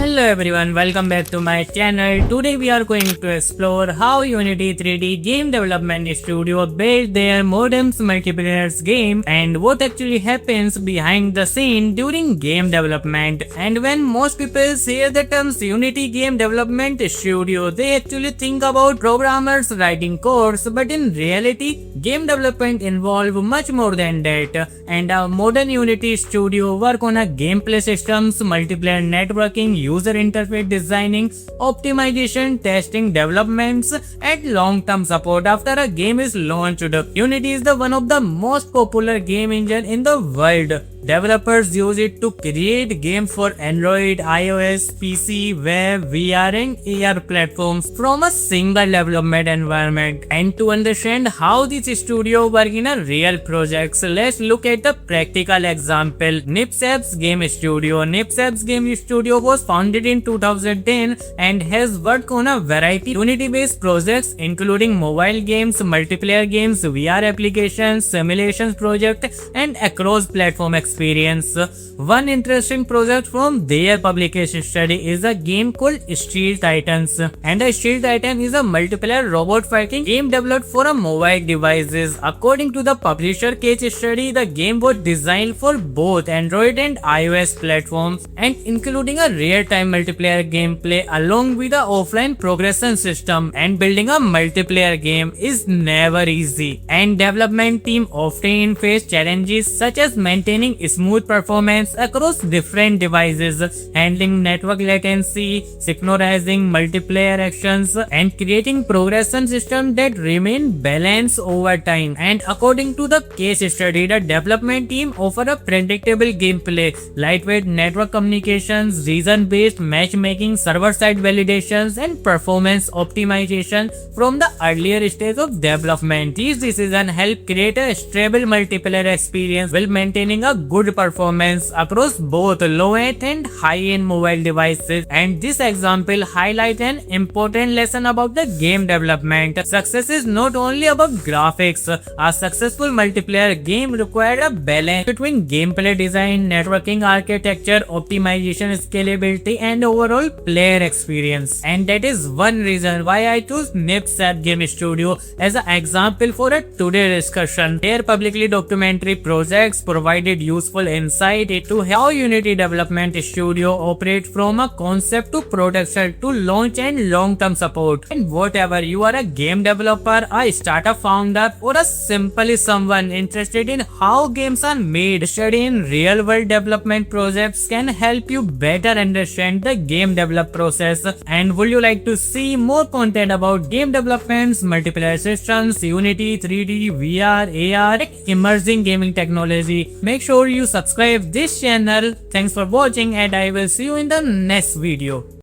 Hello everyone, welcome back to my channel. Today we are going to explore how Unity 3D Game Development Studio built their modems multiplayer game and what actually happens behind the scene during game development. And when most people hear the terms Unity Game Development Studio, they actually think about programmers writing codes, but in reality, game development involves much more than that. And a modern Unity Studio work on a gameplay systems, multiplayer networking, user interface designing, optimization, testing, developments, and long-term support after a game is launched. Unity is the one of the most popular game engine in the world. Developers use it to create games for Android, iOS, PC, web, VR and AR platforms from a single development environment. And to understand how this studio work in a real projects, let's look at the practical example. Nipsap's Game Studio. Nipsap's Game Studio was founded in 2010 and has worked on a variety of Unity-based projects including mobile games, multiplayer games, VR applications, simulations project and across platform experience. One interesting project from their publication study is a game called Steel Titans, and the Steel Titan is a multiplayer robot fighting game developed for a mobile devices. According to the publisher case study, the game was designed for both Android and iOS platforms and including a real-time multiplayer gameplay along with a offline progression system. And building a multiplayer game is never easy, and development team often face challenges such as maintaining smooth performance across different devices, handling network latency, synchronizing multiplayer actions, and creating progression systems that remain balanced over time. And according to the case study, the development team offer a predictable gameplay, lightweight network communications, region-based matchmaking, server-side validations, and performance optimization from the earlier stage of development. These decisions help create a stable multiplayer experience while maintaining a good performance across both low-end and high-end mobile devices. And this example highlights an important lesson about the game development. Success is not only about graphics. A successful multiplayer game requires a balance between gameplay design, networking architecture, optimization, scalability, and overall player experience. And that is one reason why I choose Nipsap Game Studio as an example for a today's discussion. Their publicly documentary projects provided useful insight into how Unity Development Studio operates from a concept to production to launch and long-term support. And whatever you are, a game developer, a startup founder, or a simply someone interested in how games are made, studying real-world development projects can help you better understand the game develop process. And would you like to see more content about game developments, multiplayer systems, Unity 3D, VR, AR, emerging gaming technology? Make sure you subscribe this channel. Thanks for watching and I will see you in the next video.